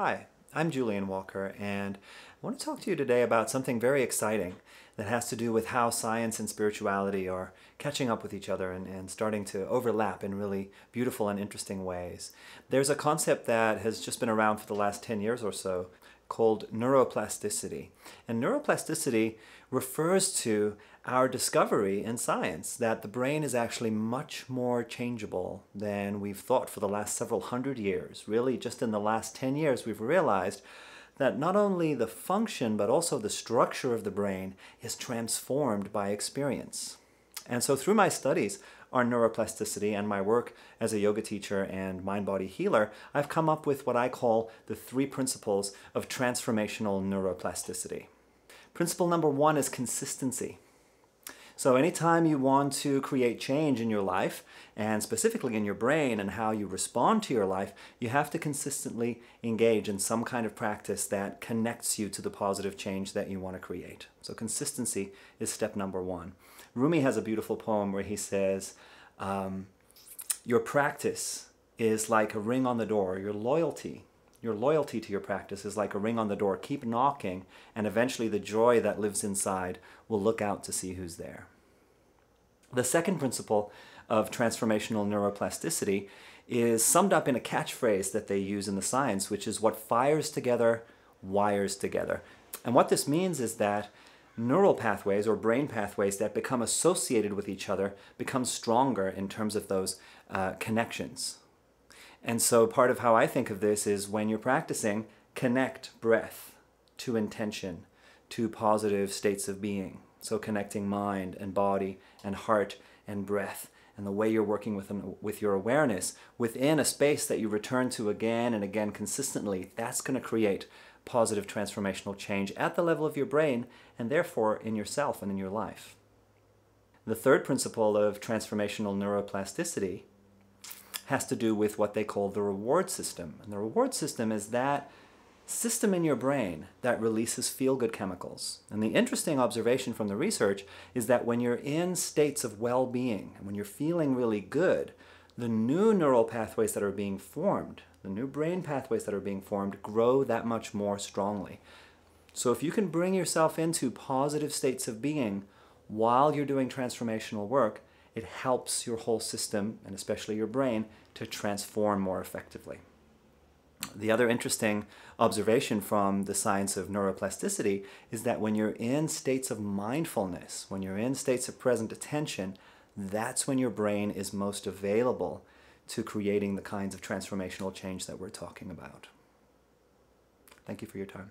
Hi, I'm Julian Walker, and I want to talk to you today about something very exciting that has to do with how science and spirituality are catching up with each other and starting to overlap in really beautiful and interesting ways. There's a concept that has just been around for the last 10 years or so called neuroplasticity. And neuroplasticity refers to our discovery in science that the brain is actually much more changeable than we've thought for the last several hundred years. Really, just in the last 10 years, we've realized that not only the function but also the structure of the brain is transformed by experience. And so through my studies on neuroplasticity and my work as a yoga teacher and mind-body healer, I've come up with what I call the 3 principles of transformational neuroplasticity. Principle number 1 is consistency. So anytime you want to create change in your life, and specifically in your brain and how you respond to your life, you have to consistently engage in some kind of practice that connects you to the positive change that you want to create. So consistency is step number 1. Rumi has a beautiful poem where he says, your practice is like a ring on the door. Your loyalty to your practice is like a ring on the door. Keep knocking, and eventually the joy that lives inside will look out to see who's there. The second principle of transformational neuroplasticity is summed up in a catchphrase that they use in the science, which is what fires together, wires together. And what this means is that neural pathways or brain pathways that become associated with each other become stronger in terms of those connections. And so part of how I think of this is when you're practicing, connect breath to intention, to positive states of being. So connecting mind and body and heart and breath, and the way you're working with your awareness within a space that you return to again and again consistently, that's going to create positive transformational change at the level of your brain and therefore in yourself and in your life. The third principle of transformational neuroplasticity has to do with what they call the reward system. And the reward system is that system in your brain that releases feel-good chemicals. And the interesting observation from the research is that when you're in states of well-being and when you're feeling really good, the new neural pathways that are being formed, the new brain pathways that are being formed, grow that much more strongly. So if you can bring yourself into positive states of being while you're doing transformational work, it helps your whole system, and especially your brain, to transform more effectively. The other interesting observation from the science of neuroplasticity is that when you're in states of mindfulness, when you're in states of present attention, that's when your brain is most available to creating the kinds of transformational change that we're talking about. Thank you for your time.